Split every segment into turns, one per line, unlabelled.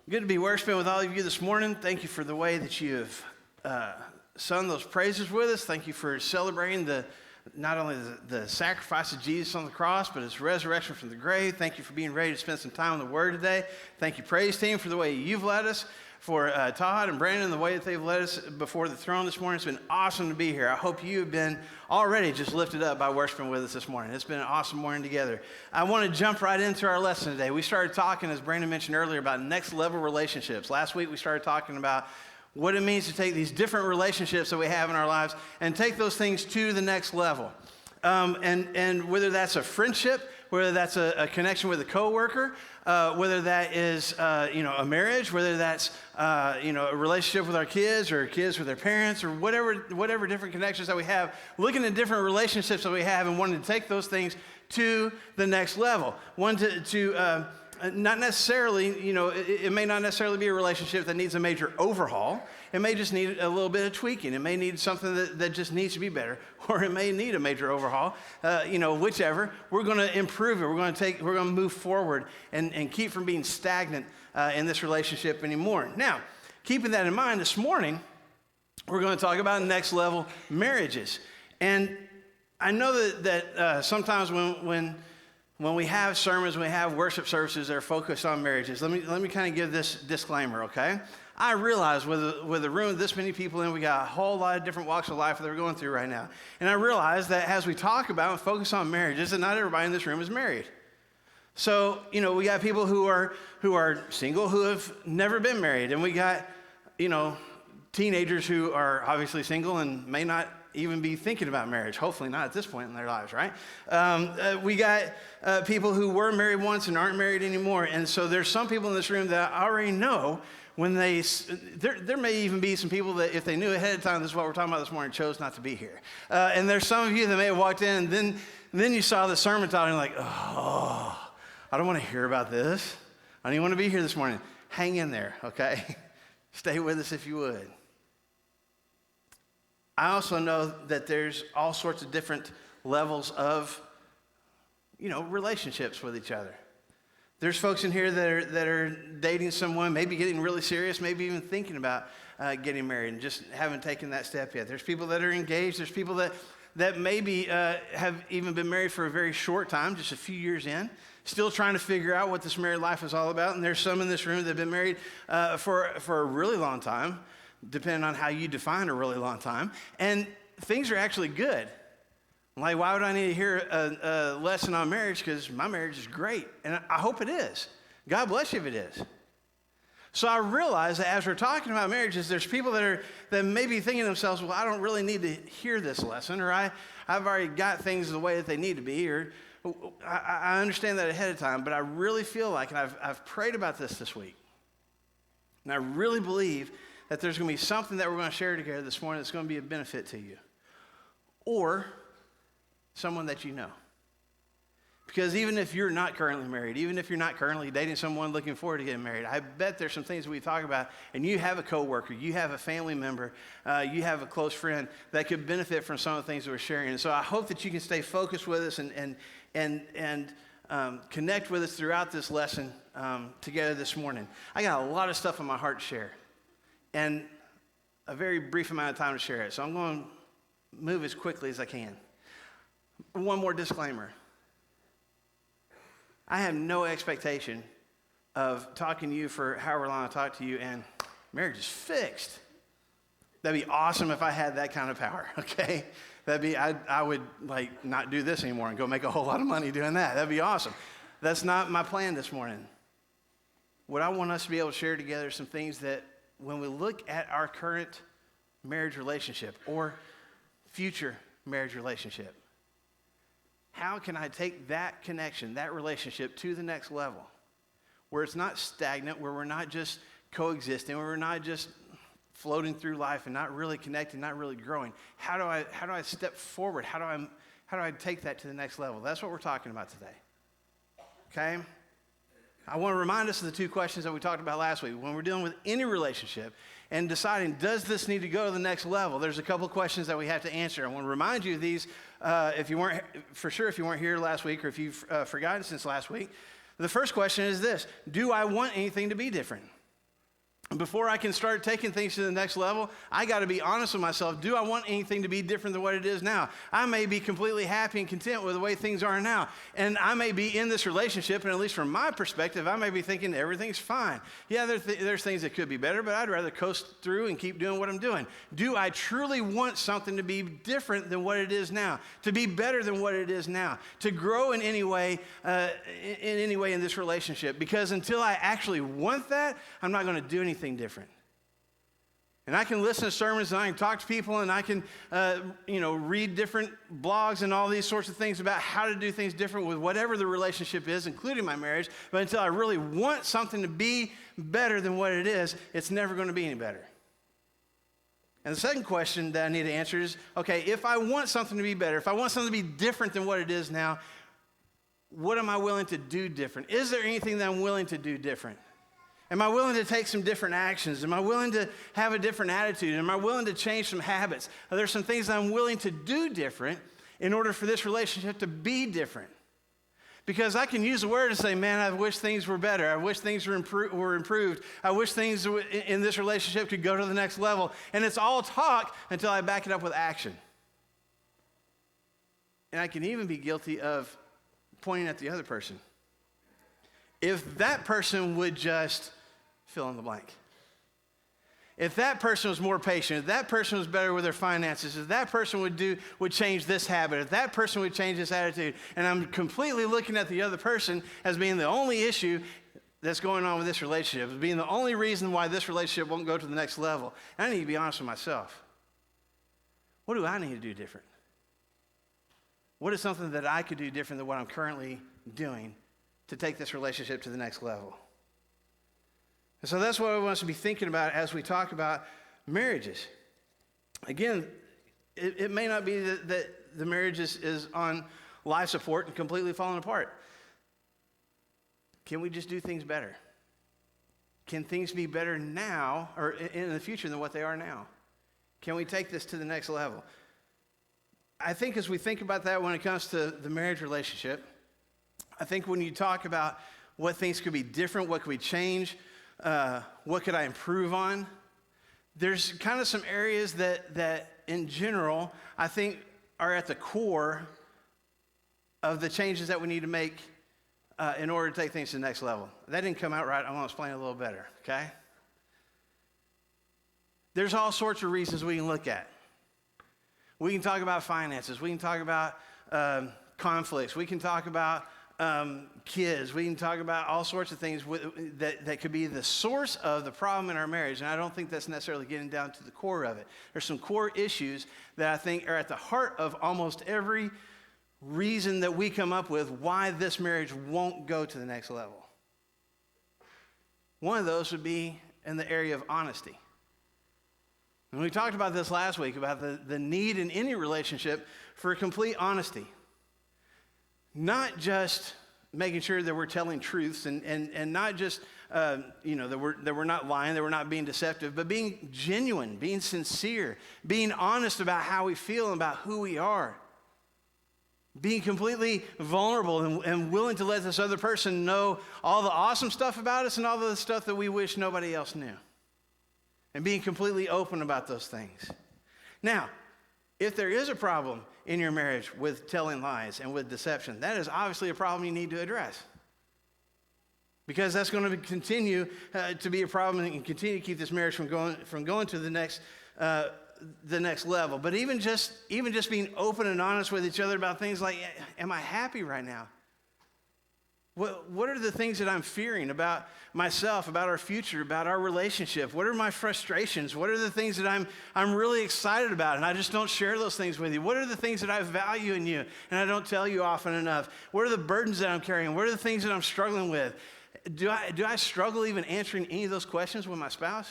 Good to be worshiping with all of you this morning. Thank you for the way that you have sung those praises with us. Thank you for celebrating not only the sacrifice of Jesus on the cross, but his resurrection from the grave. Thank you for being ready to spend some time in the Word today. Thank you, praise team, for the way you've led us. For Todd and Brandon, the way that they've led us before the throne this morning. It's been awesome to be here. I hope you have been already just lifted up by worshiping with us this morning. It's been an awesome morning together. I want to jump right into our lesson today. We started talking, as Brandon mentioned earlier, about next level relationships. Last week we started talking about what it means to take these different relationships that we have in our lives and take those things to the next level. And whether that's a friendship, whether that's a connection with a coworker, whether that is a marriage, whether that's a relationship with our kids or kids with their parents, or whatever different connections that we have, looking at different relationships that we have and wanting to take those things to the next level. One to not necessarily, it may not necessarily be a relationship that needs a major overhaul. It may just need a little bit of tweaking. It may need something that just needs to be better, or it may need a major overhaul. Whichever. We're going to improve it. We're going to move forward and keep from being stagnant in this relationship anymore. Now, keeping that in mind, this morning we're going to talk about next level marriages. And I know that sometimes when we have sermons, when we have worship services that are focused on marriages, let me kind of give this disclaimer, okay? I realize with a room this many people in, we got a whole lot of different walks of life that we're going through right now. And I realize that as we talk about and focus on marriages, that not everybody in this room is married. So, we got people who are single who have never been married. And we got, teenagers who are obviously single and may not even be thinking about marriage. Hopefully not at this point in their lives, right? We got people who were married once and aren't married anymore. And so there's some people in this room that I already know when there may even be some people that if they knew ahead of time this is what we're talking about this morning, chose not to be here. And there's some of you that may have walked in and then you saw the sermon title and you're like, oh, I don't want to hear about this. I don't even want to be here this morning. Hang in there, okay? Stay with us if you would. I also know that there's all sorts of different levels of, relationships with each other. There's folks in here that are dating someone, maybe getting really serious, maybe even thinking about getting married and just haven't taken that step yet. There's people that are engaged. There's people that maybe have even been married for a very short time, just a few years in, still trying to figure out what this married life is all about. And there's some in this room that have been married for a really long time, depending on how you define a really long time, and things are actually good. Like, why would I need to hear a lesson on marriage? Because my marriage is great, and I hope it is. God bless you if it is. So I realize that as we're talking about marriages, there's people that may be thinking to themselves, well, I don't really need to hear this lesson, or I've already got things the way that they need to be, or I understand that ahead of time, but I really feel like, and I've prayed about this week, and I really believe that there's going to be something that we're going to share together this morning that's going to be a benefit to you or someone that you know. Because even if you're not currently married, even if you're not currently dating someone looking forward to getting married, I bet there's some things we talk about, and you have a coworker, you have a family member, you have a close friend that could benefit from some of the things that we're sharing. And so I hope that you can stay focused with us and connect with us throughout this lesson together this morning. I got a lot of stuff on my heart to share. And a very brief amount of time to share it. So I'm going to move as quickly as I can. One more disclaimer. I have no expectation of talking to you for however long I talk to you and marriage is fixed. That'd be awesome if I had that kind of power, okay? I would not do this anymore and go make a whole lot of money doing that. That'd be awesome. That's not my plan this morning. What I want us to be able to share together are some things that when we look at our current marriage relationship or future marriage relationship, how can I take that connection, that relationship to the next level where it's not stagnant, where we're not just coexisting, where we're not just floating through life and not really connecting, not really growing? How do I step forward? How do I take that to the next level? That's what we're talking about today. Okay? I want to remind us of the two questions that we talked about last week. When we're dealing with any relationship and deciding, does this need to go to the next level? There's a couple of questions that we have to answer. I want to remind you of these if you weren't here last week or if you've forgotten since last week. The first question is this: do I want anything to be different? before I can start taking things to the next level, I got to be honest with myself. Do I want anything to be different than what it is now? I may be completely happy and content with the way things are now. And I may be in this relationship, and at least from my perspective, I may be thinking everything's fine. Yeah, there's things that could be better, but I'd rather coast through and keep doing what I'm doing. Do I truly want something to be different than what it is now? To be better than what it is now? To grow in any way in this relationship? Because until I actually want that, I'm not going to do anything different. And I can listen to sermons, and I can talk to people, and I can read different blogs and all these sorts of things about how to do things different with whatever the relationship is, including my marriage. But until I really want something to be better than what it is, it's never going to be any better. And the second question that I need to answer is, okay, if I want something to be better, if I want something to be different than what it is now, what am I willing to do different? Is there anything that I'm willing to do different? Am I willing to take some different actions? Am I willing to have a different attitude? Am I willing to change some habits? Are there some things that I'm willing to do different in order for this relationship to be different? Because I can use the word and say, man, I wish things were better. I wish things were improved. I wish things in this relationship could go to the next level. And it's all talk until I back it up with action. And I can even be guilty of pointing at the other person. If that person would just fill in the blank. If that person was more patient, if that person was better with their finances, if that person would change this habit, if that person would change this attitude, and I'm completely looking at the other person as being the only issue that's going on with this relationship, as being the only reason why this relationship won't go to the next level. And I need to be honest with myself. What do I need to do different? What is something that I could do different than what I'm currently doing to take this relationship to the next level? And so that's what I want us to be thinking about as we talk about marriages. Again, it may not be that the marriage is on life support and completely falling apart. Can we just do things better? Can things be better now or in the future than what they are now? Can we take this to the next level? I think as we think about that when it comes to the marriage relationship, I think when you talk about what things could be different, what could we change, what could I improve on, there's kind of some areas that in general I think are at the core of the changes that we need to make in order to take things to the next level. That didn't come out right. I want to explain it a little better, okay? There's all sorts of reasons we can look at. We can talk about finances. We can talk about conflicts. We can talk about kids. We can talk about all sorts of things that could be the source of the problem in our marriage. And I don't think that's necessarily getting down to the core of it. There's some core issues that I think are at the heart of almost every reason that we come up with why this marriage won't go to the next level. One of those would be in the area of honesty. And we talked about this last week, about the need in any relationship for complete honesty. Not just making sure that we're telling truths and not just, that we're not lying, that we're not being deceptive, but being genuine, being sincere, being honest about how we feel and about who we are. Being completely vulnerable and willing to let this other person know all the awesome stuff about us and all the stuff that we wish nobody else knew. And being completely open about those things. Now, if there is a problem in your marriage with telling lies and with deception, that is obviously a problem you need to address. Because that's going to continue to be a problem and continue to keep this marriage from going to the next level. But even just being open and honest with each other about things like, am I happy right now? What are the things that I'm fearing about myself, about our future, about our relationship? What are my frustrations? What are the things that I'm really excited about and I just don't share those things with you? What are the things that I value in you and I don't tell you often enough? What are the burdens that I'm carrying? What are the things that I'm struggling with? Do I struggle even answering any of those questions with my spouse?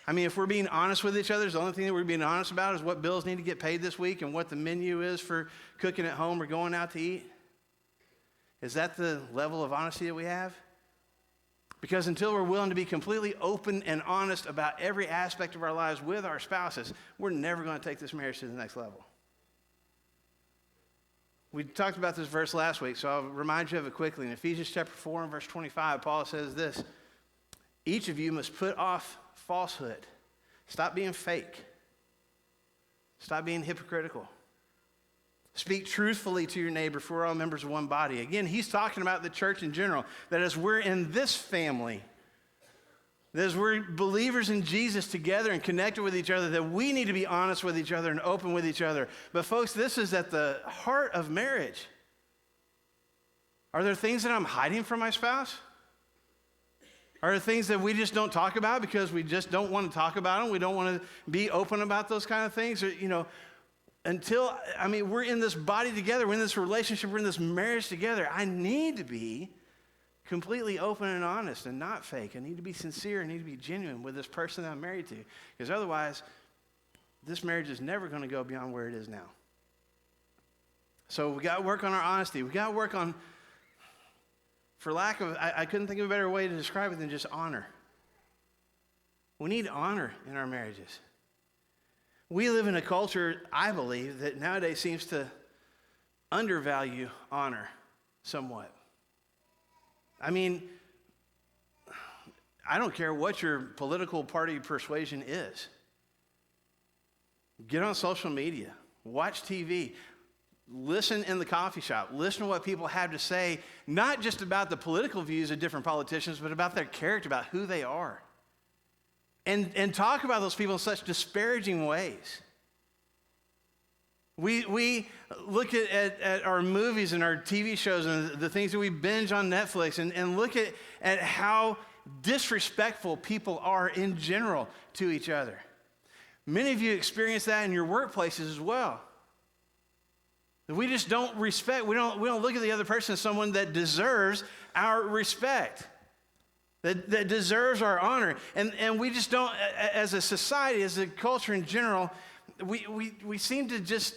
I mean, if we're being honest with each other, the only thing that we're being honest about is what bills need to get paid this week and what the menu is for cooking at home or going out to eat. Is that the level of honesty that we have? Because until we're willing to be completely open and honest about every aspect of our lives with our spouses, we're never going to take this marriage to the next level. We talked about this verse last week, so I'll remind you of it quickly. In Ephesians chapter 4 and verse 25, Paul says this: Each of you must put off falsehood. Stop being fake. Stop being hypocritical. Speak truthfully to your neighbor, for we're all members of one body. Again, he's talking about the church in general, that as we're in this family, that as we're believers in Jesus together and connected with each other, that we need to be honest with each other and open with each other. But folks, this is at the heart of marriage. Are there things that I'm hiding from my spouse? Are there things that we just don't talk about because we just don't want to talk about them? We don't want to be open about those kind of things? Or, we're in this body together, we're in this relationship, we're in this marriage together. I need to be completely open and honest and not fake. I need to be sincere. I need to be genuine with this person that I'm married to. Because otherwise, this marriage is never going to go beyond where it is now. So we got to work on our honesty. We got to work on, for lack of, I couldn't think of a better way to describe it than just honor. We need honor in our marriages. We live in a culture, I believe, that nowadays seems to undervalue honor somewhat. I mean, I don't care what your political party persuasion is. Get on social media, watch TV, listen in the coffee shop, listen to what people have to say, not just about the political views of different politicians, but about their character, about who they are. And talk about those people in such disparaging ways. We look at our movies and our TV shows and the things that we binge on Netflix and look at how disrespectful people are in general to each other. Many of you experience that in your workplaces as well. We just don't respect, we don't look at the other person as someone that deserves our respect, that deserves our honor. And we just don't, as a society, as a culture in general, we seem to just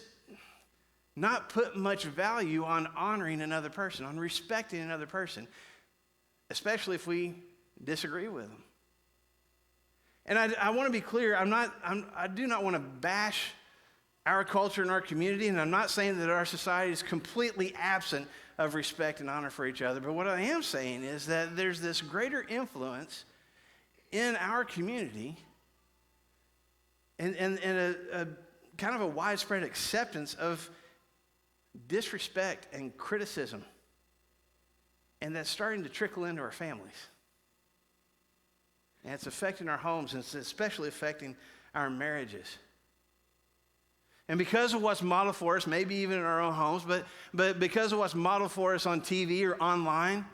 not put much value on honoring another person, on respecting another person, especially if we disagree with them. And I want to be clear, I do not want to bash our culture and our community, and I'm not saying that our society is completely absent of respect and honor for each other, but what I am saying is that there's this greater influence in our community and a kind of a widespread acceptance of disrespect and criticism, and that's starting to trickle into our families. And it's affecting our homes, and it's especially affecting our marriages. And because of what's modeled for us, maybe even in our own homes, but because of what's modeled for us on TV or online,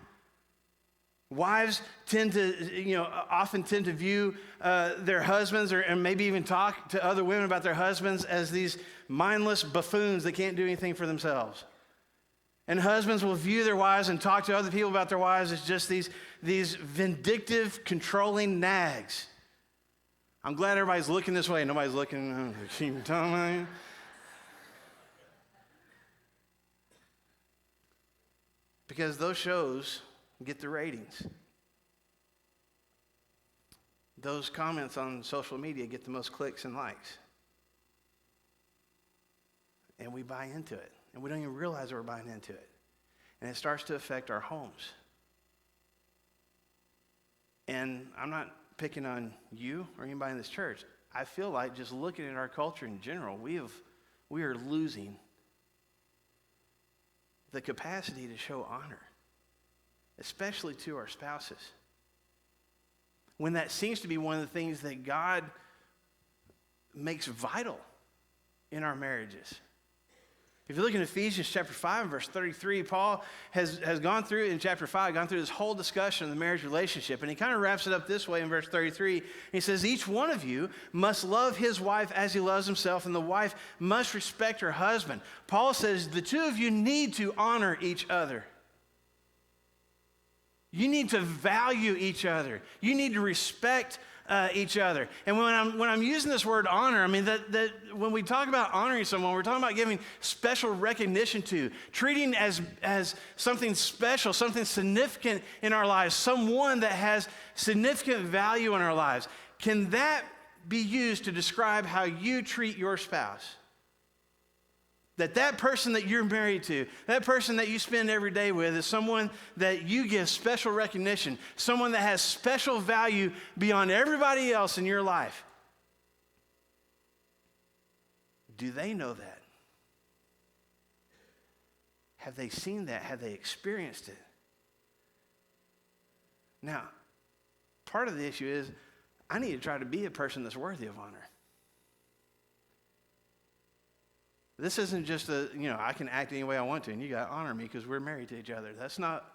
wives often tend to view their husbands and maybe even talk to other women about their husbands as these mindless buffoons that can't do anything for themselves. And husbands will view their wives and talk to other people about their wives as just these vindictive, controlling nags. I'm glad everybody's looking this way. Nobody's looking. Because those shows get the ratings. Those comments on social media get the most clicks and likes. And we buy into it. And we don't even realize we're buying into it. And it starts to affect our homes. And I'm not picking on you or anybody in this church. I feel like just looking at our culture in general, we are losing the capacity to show honor, especially to our spouses. When that seems to be one of the things that God makes vital in our marriages. If you look in Ephesians chapter 5 and verse 33, Paul has gone through, in chapter 5, gone through this whole discussion of the marriage relationship. And he kind of wraps it up this way in verse 33. He says, each one of you must love his wife as he loves himself, and the wife must respect her husband. Paul says the two of you need to honor each other. You need to value each other. You need to respect each other. And when I'm using this word honor, I mean that when we talk about honoring someone, we're talking about giving special recognition to, treating as something special, something significant in our lives, someone that has significant value in our lives. Can that be used to describe how you treat your spouse? that person that you're married to, that person that you spend every day with is someone that you give special recognition, someone that has special value beyond everybody else in your life. Do they know that? Have they seen that? Have they experienced it? Now, part of the issue is I need to try to be a person that's worthy of honor. This isn't just I can act any way I want to, and you got to honor me because we're married to each other. That's not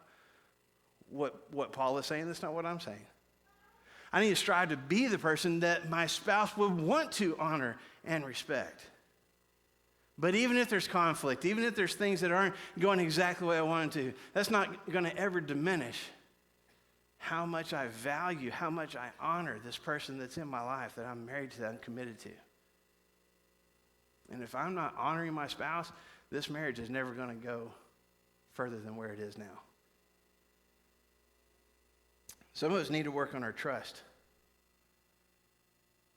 what Paul is saying. That's not what I'm saying. I need to strive to be the person that my spouse would want to honor and respect. But even if there's conflict, even if there's things that aren't going exactly the way I want them to, that's not going to ever diminish how much I value, how much I honor this person that's in my life, that I'm married to, that I'm committed to. And if I'm not honoring my spouse, this marriage is never going to go further than where it is now. Some of us need to work on our trust.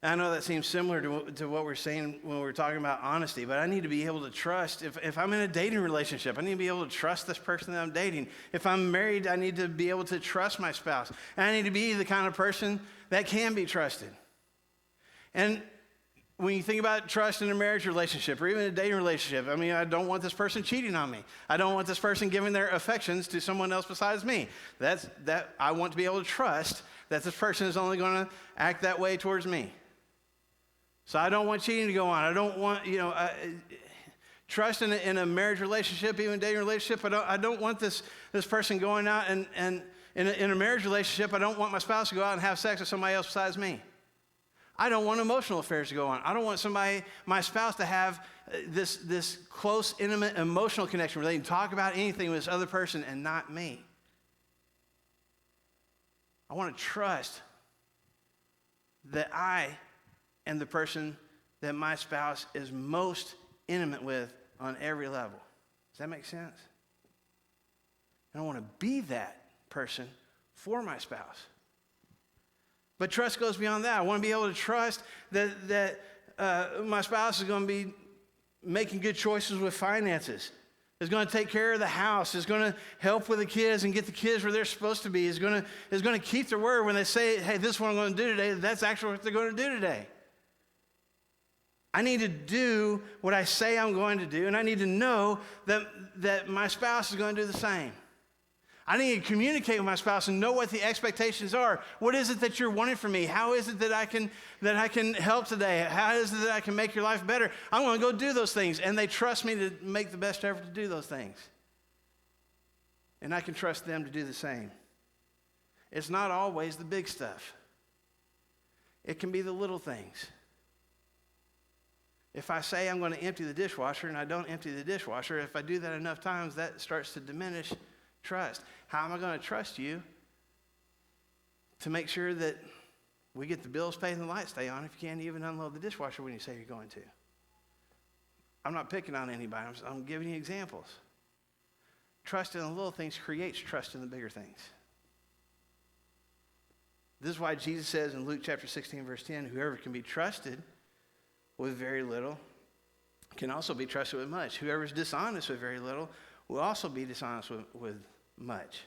I know that seems similar to what we're saying when we're talking about honesty, but I need to be able to trust. If I'm in a dating relationship, I need to be able to trust this person that I'm dating. If I'm married, I need to be able to trust my spouse. And I need to be the kind of person that can be trusted. And when you think about trust in a marriage relationship or even a dating relationship, I don't want this person cheating on me. I don't want this person giving their affections to someone else besides me. I want to be able to trust that this person is only going to act that way towards me. So I don't want cheating to go on. I don't want, trust in a marriage relationship, even a dating relationship. I don't want this person going out and in a marriage relationship, I don't want my spouse to go out and have sex with somebody else besides me. I don't want emotional affairs to go on. I don't want my spouse to have this close, intimate, emotional connection where they can talk about anything with this other person and not me. I want to trust that I am the person that my spouse is most intimate with on every level. Does that make sense? And I want to be that person for my spouse. But trust goes beyond that. I want to be able to trust that my spouse is going to be making good choices with finances, is going to take care of the house, is going to help with the kids and get the kids where they're supposed to be, is going to keep their word when they say, hey, this is what I'm going to do today. That's actually what they're going to do today. I need to do what I say I'm going to do, and I need to know that my spouse is going to do the same. I need to communicate with my spouse and know what the expectations are. What is it that you're wanting from me? How is it that I can help today? How is it that I can make your life better? I'm going to go do those things, and they trust me to make the best effort to do those things. And I can trust them to do the same. It's not always the big stuff. It can be the little things. If I say I'm going to empty the dishwasher and I don't empty the dishwasher, if I do that enough times, that starts to diminish trust. How am I going to trust you to make sure that we get the bills paid and the lights stay on if you can't even unload the dishwasher when you say you're going to? I'm not picking on anybody. I'm giving you examples. Trust in the little things creates trust in the bigger things. This is why Jesus says in Luke chapter 16, verse 10, whoever can be trusted with very little can also be trusted with much. Whoever is dishonest with very little will also be dishonest with much.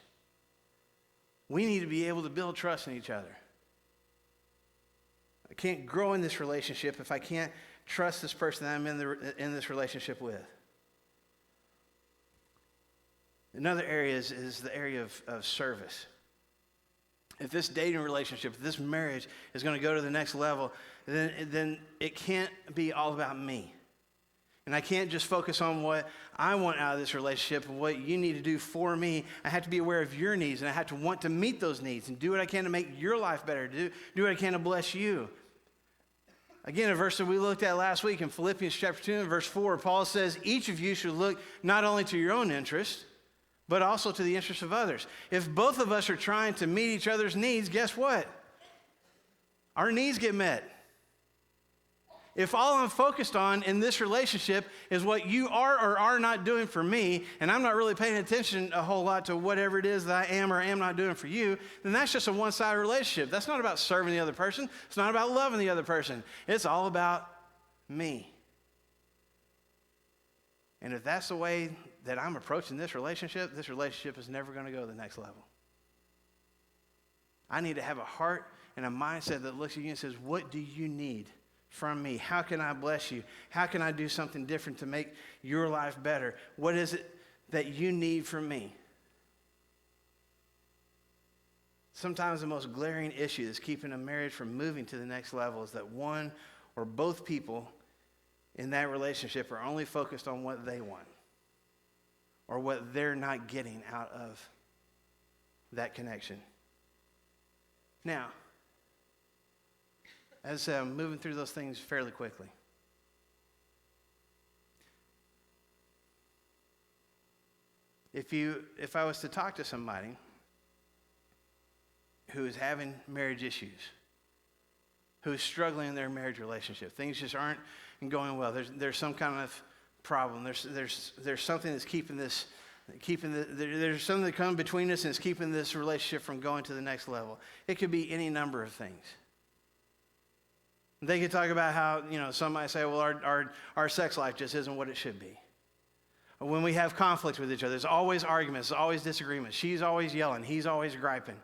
We need to be able to build trust in each other. I can't grow in this relationship if I can't trust this person that I'm in this relationship with. Another area is the area of service. If this dating relationship, if this marriage is going to go to the next level, then it can't be all about me. And I can't just focus on what I want out of this relationship and what you need to do for me. I have to be aware of your needs, and I have to want to meet those needs and do what I can to make your life better, do what I can to bless you. Again, a verse that we looked at last week in Philippians chapter 2 and verse 4, Paul says, each of you should look not only to your own interest, but also to the interests of others. If both of us are trying to meet each other's needs, guess what? Our needs get met. If all I'm focused on in this relationship is what you are or are not doing for me, and I'm not really paying attention a whole lot to whatever it is that I am or am not doing for you, then that's just a one-sided relationship. That's not about serving the other person. It's not about loving the other person. It's all about me. And if that's the way that I'm approaching this relationship is never going to go to the next level. I need to have a heart and a mindset that looks at you and says, what do you need from me? How can I bless you? How can I do something different to make your life better? What is it that you need from me? Sometimes the most glaring issue that's keeping a marriage from moving to the next level is that one or both people in that relationship are only focused on what they want or what they're not getting out of that connection. Now, as I'm moving through those things fairly quickly, if I was to talk to somebody who is having marriage issues, who is struggling in their marriage relationship, things just aren't going well, there's some kind of problem, there's something that's there's something that comes between us and it's keeping this relationship from going to the next level. It could be any number of things. They could talk about how, some might say, well, our sex life just isn't what it should be. When we have conflicts with each other, there's always arguments, there's always disagreements. She's always yelling, he's always griping.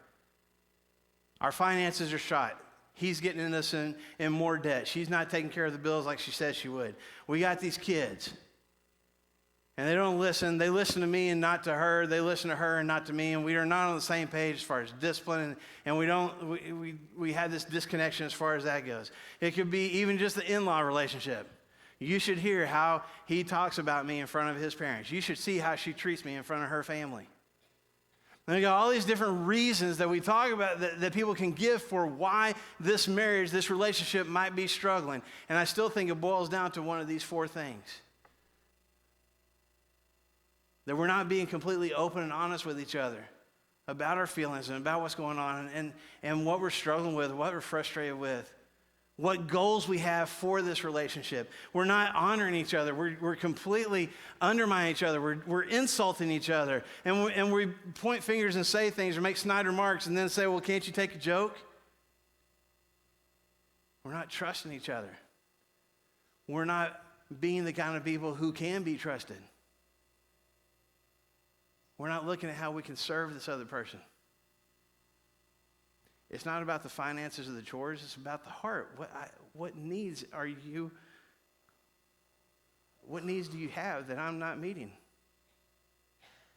Our finances are shot. He's getting us in more debt. She's not taking care of the bills like she said she would. We got these kids. And they don't listen. They listen to me and not to her. They listen to her and not to me. And we are not on the same page as far as discipline. And we have this disconnection as far as that goes. It could be even just the in-law relationship. You should hear how he talks about me in front of his parents. You should see how she treats me in front of her family. And we got all these different reasons that we talk about that people can give for why this marriage, this relationship might be struggling. And I still think it boils down to one of these four things. That we're not being completely open and honest with each other about our feelings and about what's going on and what we're struggling with, what we're frustrated with, what goals we have for this relationship. We're not honoring each other. We're completely undermining each other. We're insulting each other. And we point fingers and say things or make snide remarks and then say, well, can't you take a joke? We're not trusting each other. We're not being the kind of people who can be trusted. We're not looking at how we can serve this other person. It's not about the finances or the chores. It's about the heart. What needs do you have that I'm not meeting?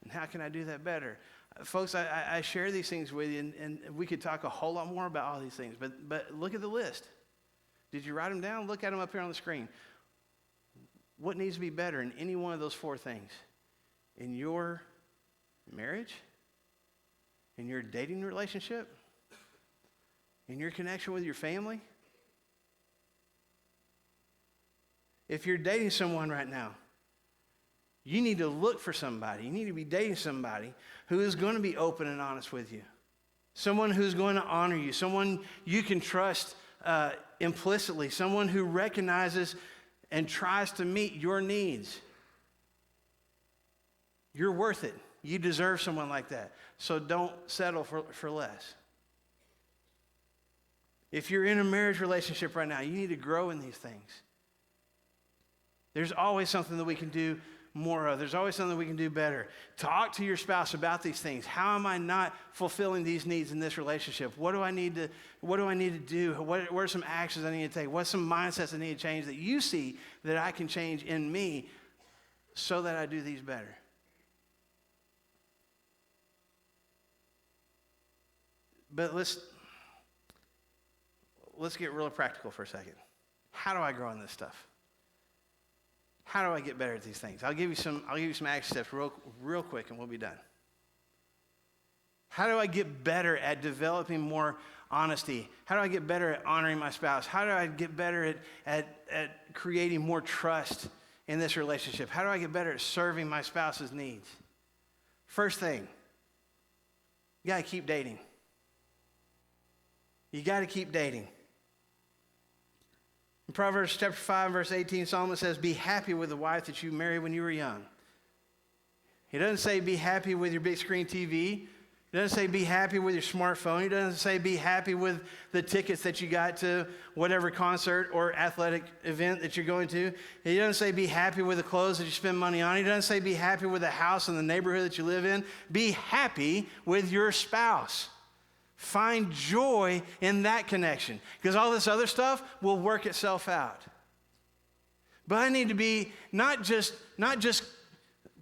And how can I do that better? Folks, I share these things with you, and we could talk a whole lot more about all these things, but look at the list. Did you write them down? Look at them up here on the screen. What needs to be better in any one of those four things? In your marriage, in your dating relationship, in your connection with your family. If you're dating someone right now, you need to look for somebody. You need to be dating somebody who is going to be open and honest with you. Someone who's going to honor you. Someone you can trust implicitly. Someone who recognizes and tries to meet your needs. You're worth it. You deserve someone like that. So don't settle for less. If you're in a marriage relationship right now, you need to grow in these things. There's always something that we can do more of. There's always something we can do better. Talk to your spouse about these things. How am I not fulfilling these needs in this relationship? What do I need to do? What are some actions I need to take? What's some mindsets I need to change that you see that I can change in me so that I do these better? But let's get real practical for a second. How do I grow in this stuff? How do I get better at these things? I'll give you some action steps real quick and we'll be done. How do I get better at developing more honesty? How do I get better at honoring my spouse? How do I get better at creating more trust in this relationship? How do I get better at serving my spouse's needs? First thing, you got to keep dating. You got to keep dating. In Proverbs chapter 5, verse 18, Solomon says, be happy with the wife that you married when you were young. He doesn't say be happy with your big screen TV. He doesn't say be happy with your smartphone. He doesn't say be happy with the tickets that you got to whatever concert or athletic event that you're going to. He doesn't say be happy with the clothes that you spend money on. He doesn't say be happy with the house and the neighborhood that you live in. Be happy with your spouse. Find joy in that connection, because all this other stuff will work itself out. But I need to be not just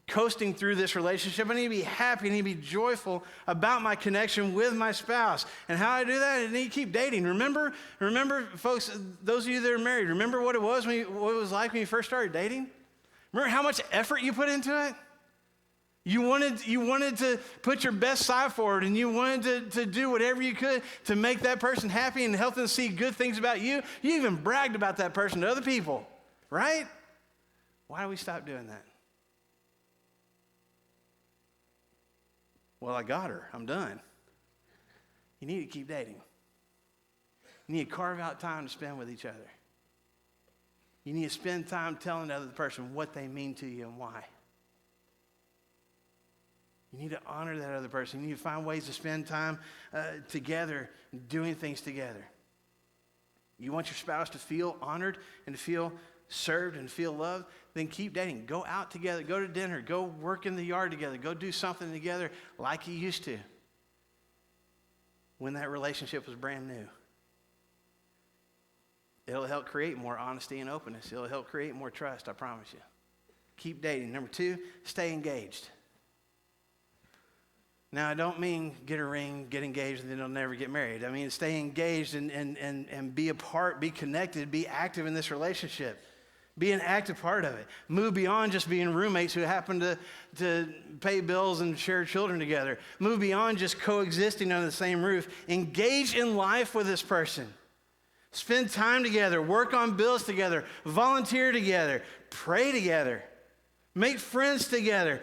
coasting through this relationship. I need to be happy. I need to be joyful about my connection with my spouse. And how I do that, I need to keep dating. Remember, folks, those of you that are married, remember what it was what it was like when you first started dating? Remember how much effort you put into it? You wanted to put your best side forward, and you wanted to do whatever you could to make that person happy and help them see good things about you. You even bragged about that person to other people, right? Why do we stop doing that? Well, I got her. I'm done. You need to keep dating. You need to carve out time to spend with each other. You need to spend time telling the other person what they mean to you and why. You need to honor that other person. You need to find ways to spend time together, doing things together. You want your spouse to feel honored and to feel served and feel loved, then keep dating. Go out together. Go to dinner. Go work in the yard together. Go do something together like you used to when that relationship was brand new. It'll help create more honesty and openness. It'll help create more trust, I promise you. Keep dating. Number 2, stay engaged. Now, I don't mean get a ring, get engaged, and then you'll never get married. I mean, stay engaged and be a part, be connected, be active in this relationship. Be an active part of it. Move beyond just being roommates who happen to pay bills and share children together. Move beyond just coexisting under the same roof. Engage in life with this person. Spend time together. Work on bills together. Volunteer together. Pray together. Make friends together.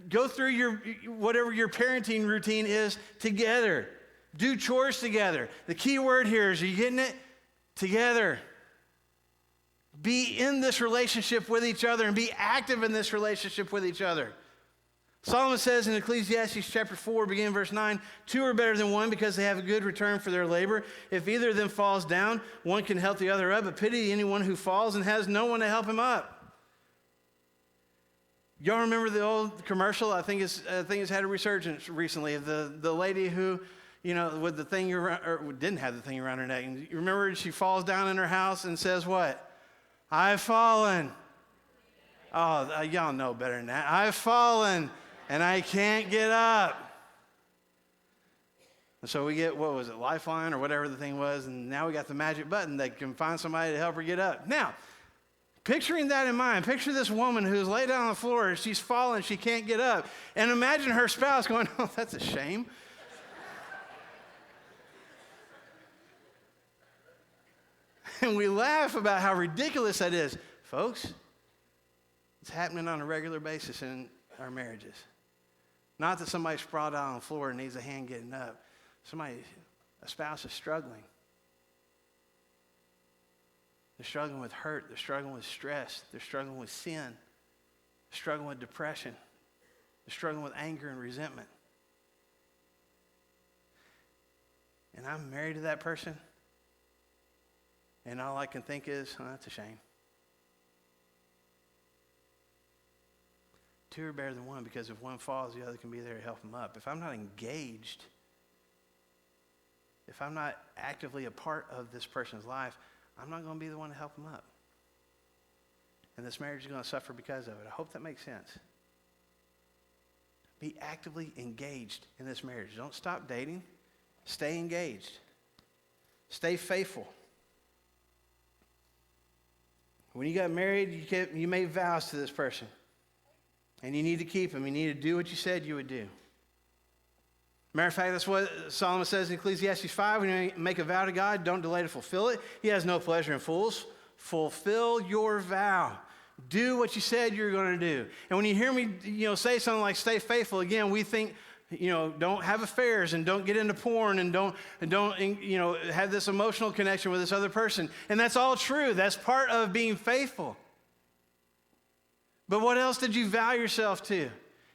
Go through whatever your parenting routine is together. Do chores together. The key word here is, are you getting it? Together. Be in this relationship with each other and be active in this relationship with each other. Solomon says in Ecclesiastes chapter 4, beginning verse 9, 2 are better than one because they have a good return for their labor. If either of them falls down, one can help the other up, but pity anyone who falls and has no one to help him up. Y'all remember the old commercial? I think it's had a resurgence recently. The lady who, with the thing didn't have the thing around her neck. And you remember she falls down in her house and says what? I've fallen. Oh, y'all know better than that. I've fallen and I can't get up. And so we get, what was it, Lifeline or whatever the thing was, and now we got the magic button that can find somebody to help her get up. Now, picturing that in mind, picture this woman who's laid down on the floor, she's fallen, she can't get up, and imagine her spouse going, oh, that's a shame. And we laugh about how ridiculous that is. Folks, it's happening on a regular basis in our marriages. Not that somebody's sprawled out on the floor and needs a hand getting up. A spouse is struggling. They're struggling with hurt. They're struggling with stress. They're struggling with sin. They're struggling with depression. They're struggling with anger and resentment. And I'm married to that person. And all I can think is, oh, that's a shame. 2 are better than one because if one falls, the other can be there to help them up. If I'm not engaged, if I'm not actively a part of this person's life, I'm not going to be the one to help them up. And this marriage is going to suffer because of it. I hope that makes sense. Be actively engaged in this marriage. Don't stop dating. Stay engaged. Stay faithful. When you got married, you made vows to this person. And you need to keep them. You need to do what you said you would do. Matter of fact, that's what Solomon says in Ecclesiastes 5. When you make a vow to God, don't delay to fulfill it. He has no pleasure in fools. Fulfill your vow. Do what you said you're going to do. And when you hear me, say something like stay faithful, again, we think, don't have affairs and don't get into porn and don't have this emotional connection with this other person. And that's all true. That's part of being faithful. But what else did you vow yourself to?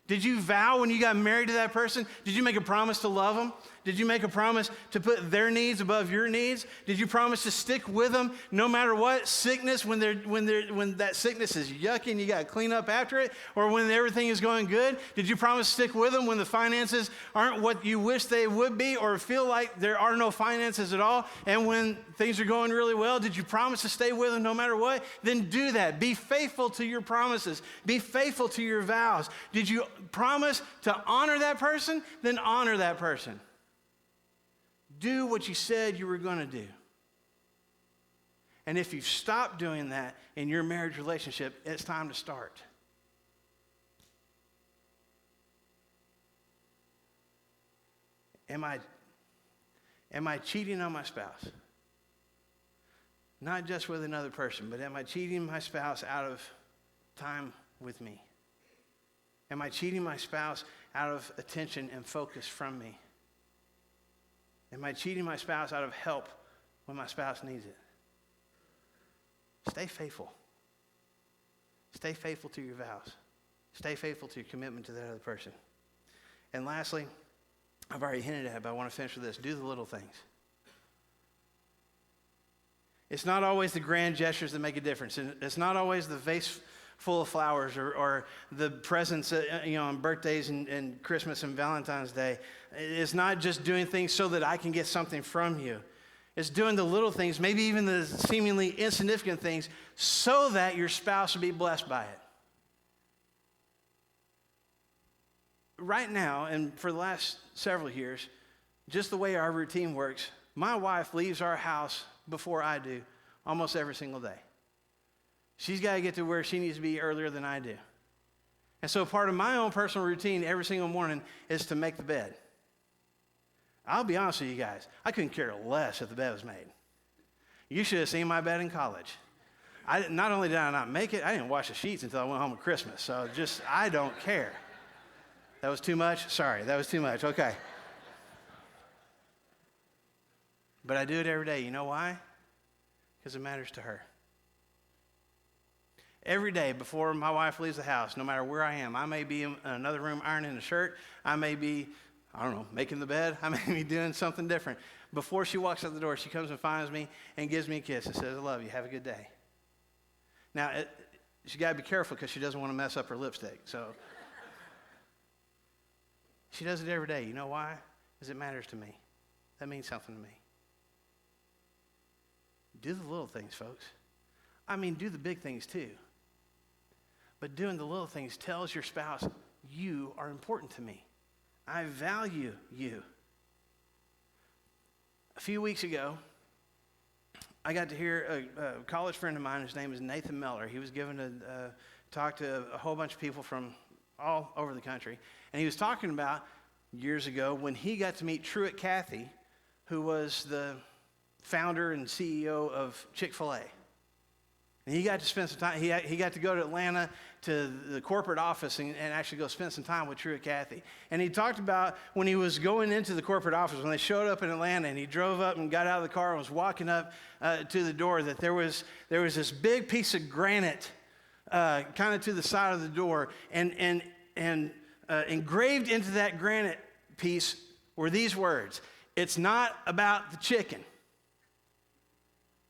Did you vow when you got married to that person? Did you make a promise to love them? Did you make a promise to put their needs above your needs? Did you promise to stick with them no matter what? Sickness, when that sickness is yucky and you got to clean up after it, or when everything is going good? Did you promise to stick with them when the finances aren't what you wish they would be, or feel like there are no finances at all? And when things are going really well, did you promise to stay with them no matter what? Then do that. Be faithful to your promises. Be faithful to your vows. Did you promise to honor that person? Then honor that person. Do what you said you were going to do. And if you've stopped doing that in your marriage relationship, it's time to start. Am I cheating on my spouse? Not just with another person, but am I cheating my spouse out of time with me? Am I cheating my spouse out of attention and focus from me? Am I cheating my spouse out of help when my spouse needs it? Stay faithful. Stay faithful to your vows. Stay faithful to your commitment to that other person. And lastly, I've already hinted at it, but I want to finish with this. Do the little things. It's not always the grand gestures that make a difference. And it's not always the vase full of flowers or the presents on birthdays and Christmas and Valentine's Day. It's not just doing things so that I can get something from you. It's doing the little things, maybe even the seemingly insignificant things, so that your spouse will be blessed by it. Right now, and for the last several years, just the way our routine works, my wife leaves our house before I do almost every single day. She's got to get to where she needs to be earlier than I do. And so part of my own personal routine every single morning is to make the bed. I'll be honest with you guys, I couldn't care less if the bed was made. You should have seen my bed in college. Not only did I not make it, I didn't wash the sheets until I went home at Christmas. So I don't care. That was too much? Sorry, that was too much. Okay. But I do it every day. You know why? Because it matters to her. Every day before my wife leaves the house, no matter where I am, I may be in another room ironing a shirt. I may be, making the bed. I may be doing something different. Before she walks out the door, she comes and finds me and gives me a kiss and says, I love you. Have a good day. Now, she got to be careful because she doesn't want to mess up her lipstick. So she does it every day. You know why? Because it matters to me. That means something to me. Do the little things, folks. Do the big things too. But doing the little things tells your spouse, you are important to me. I value you. A few weeks ago, I got to hear a college friend of mine, his name is Nathan Meller. He was given a talk to a whole bunch of people from all over the country. And he was talking about years ago when he got to meet Truett Cathy, who was the founder and CEO of Chick-Fil-A. And he got to spend some time, he got to go to Atlanta to the corporate office and actually go spend some time with Truett Cathy. And he talked about when he was going into the corporate office, when they showed up in Atlanta, and he drove up and got out of the car and was walking up to the door, that there was this big piece of granite kind of to the side of the door, and engraved into that granite piece were these words: "It's not about the chicken."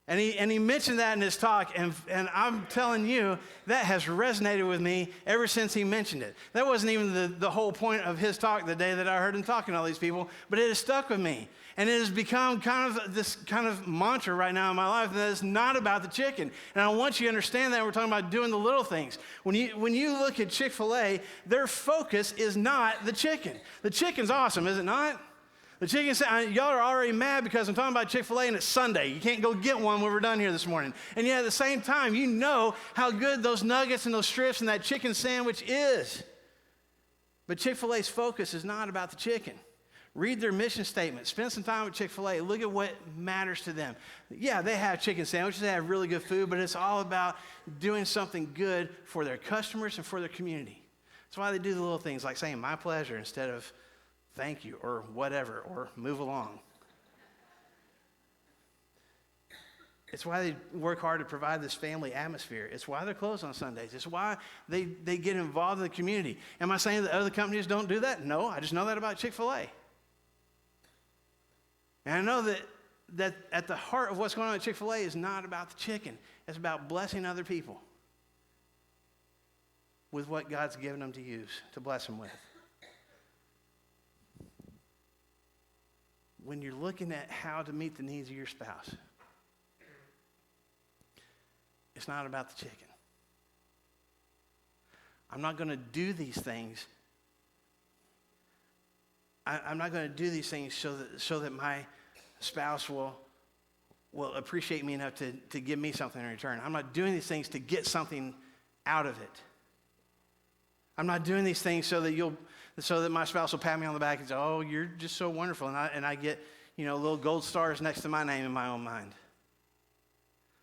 And he mentioned that in his talk, and I'm telling you, that has resonated with me ever since he mentioned it. That wasn't even the whole point of his talk the day that I heard him talking to all these people, but it has stuck with me. And it has become this kind of mantra right now in my life that it's not about the chicken. And I want you to understand that we're talking about doing the little things. When you look at Chick-fil-A, their focus is not the chicken. The chicken's awesome, is it not? The chicken, y'all are already mad because I'm talking about Chick-fil-A and it's Sunday. You can't go get one when we're done here this morning. And yet at the same time, you know how good those nuggets and those strips and that chicken sandwich is. But Chick-fil-A's focus is not about the chicken. Read their mission statement. Spend some time with Chick-fil-A. Look at what matters to them. Yeah, they have chicken sandwiches. They have really good food, but it's all about doing something good for their customers and for their community. That's why they do the little things like saying, "My pleasure," instead of "thank you," or whatever, or "move along." It's why they work hard to provide this family atmosphere. It's why they're closed on Sundays. It's why they get involved in the community. Am I saying that other companies don't do that? No, I just know that about Chick-Fil-A. And I know that at the heart of what's going on at Chick-fil-A is not about the chicken. It's about blessing other people with what God's given them to use, to bless them with. When you're looking at how to meet the needs of your spouse, it's not about the chicken. I'm not going to do these things. I'm not going to do these things so that my spouse will appreciate me enough to give me something in return. I'm not doing these things to get something out of it. I'm not doing these things so that my spouse will pat me on the back and say, "Oh, you're just so wonderful," and I get little gold stars next to my name in my own mind.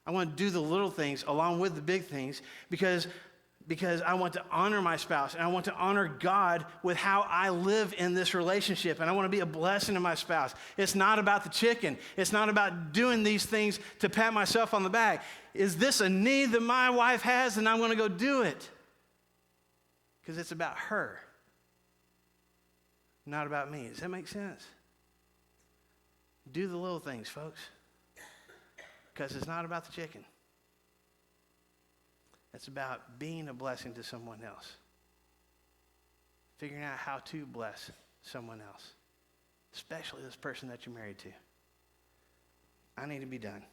I want to do the little things along with the big things because I want to honor my spouse and I want to honor God with how I live in this relationship, and I want to be a blessing to my spouse. It's not about the chicken. It's not about doing these things to pat myself on the back. Is this a need that my wife has, and I'm going to go do it? Because it's about her, not about me. Does that make sense? Do the little things, folks, because it's not about the chicken. It's about being a blessing to someone else. Figuring out how to bless someone else, especially this person that you're married to. I need to be done.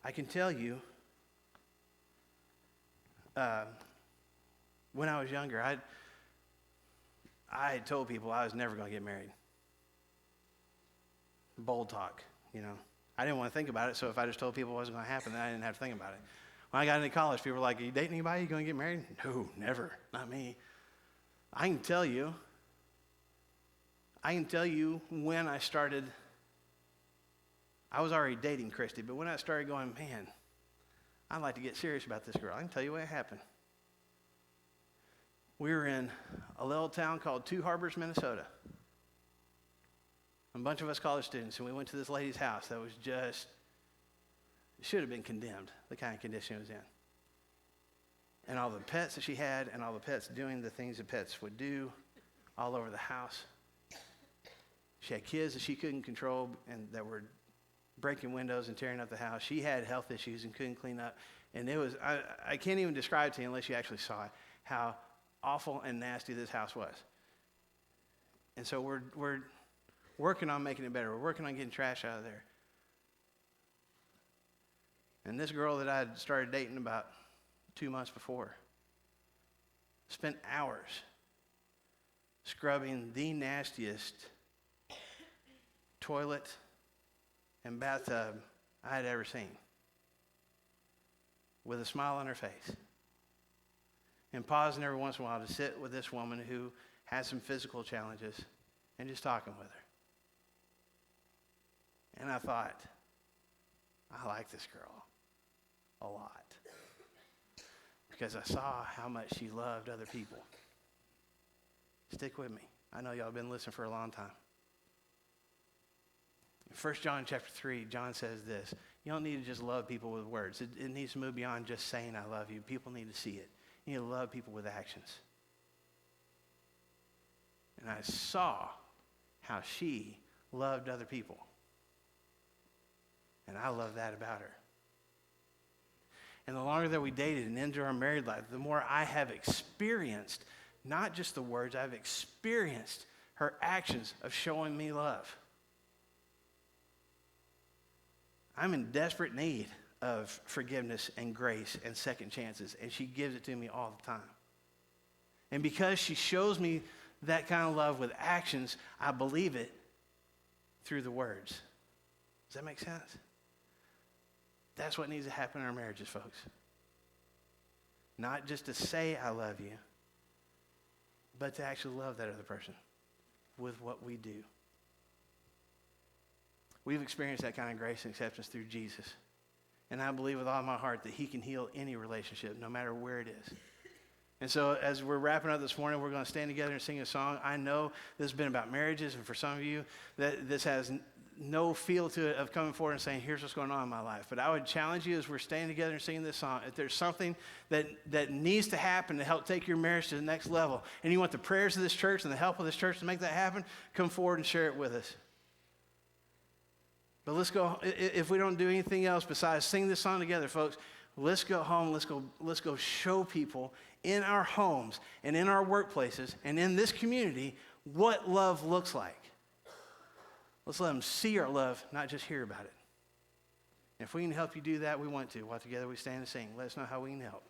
I can tell you, when I was younger, I had told people I was never going to get married. Bold talk, I didn't want to think about it, so if I just told people it wasn't going to happen, then I didn't have to think about it. When I got into college, people were like, "Are you dating anybody? Are you going to get married?" No, never. Not me. I can tell you when I started, I was already dating Christy, but when I started going, man, I'd like to get serious about this girl, I can tell you what happened. We were in a little town called Two Harbors, Minnesota. A bunch of us college students, and we went to this lady's house that was just, it should have been condemned, the kind of condition it was in. And all the pets that she had, and all the pets doing the things that pets would do all over the house. She had kids that she couldn't control and that were breaking windows and tearing up the house. She had health issues and couldn't clean up. And it was, I can't even describe it to you unless you actually saw it, how awful and nasty this house was. And so we're working on making it better. We're working on getting trash out of there. And this girl that I had started dating about 2 months before spent hours scrubbing the nastiest toilet and bathtub I had ever seen, with a smile on her face, and pausing every once in a while to sit with this woman who had some physical challenges and just talking with her. And I thought, I like this girl a lot because I saw how much she loved other people. Stick with me. I know y'all have been listening for a long time. In 1 John chapter 3, John says this: you don't need to just love people with words. It needs to move beyond just saying I love you. People need to see it. You need to love people with actions. And I saw how she loved other people. And I love that about her. And the longer that we dated and into our married life, the more I have experienced, not just the words, I've experienced her actions of showing me love. I'm in desperate need of forgiveness and grace and second chances, and she gives it to me all the time. And because she shows me that kind of love with actions, I believe it through the words. Does that make sense? That's what needs to happen in our marriages, folks. Not just to say I love you, but to actually love that other person with what we do. We've experienced that kind of grace and acceptance through Jesus. And I believe with all my heart that he can heal any relationship, no matter where it is. And so as we're wrapping up this morning, we're going to stand together and sing a song. I know this has been about marriages, and for some of you, that this has no feel to it of coming forward and saying, here's what's going on in my life. But I would challenge you as we're staying together and singing this song, if there's something that needs to happen to help take your marriage to the next level, and you want the prayers of this church and the help of this church to make that happen, come forward and share it with us. But let's go, if we don't do anything else besides sing this song together, folks, let's go home, let's go show people in our homes and in our workplaces and in this community what love looks like. Let's let them see our love, not just hear about it. And if we can help you do that, we want to. While together we stand and sing, let us know how we can help.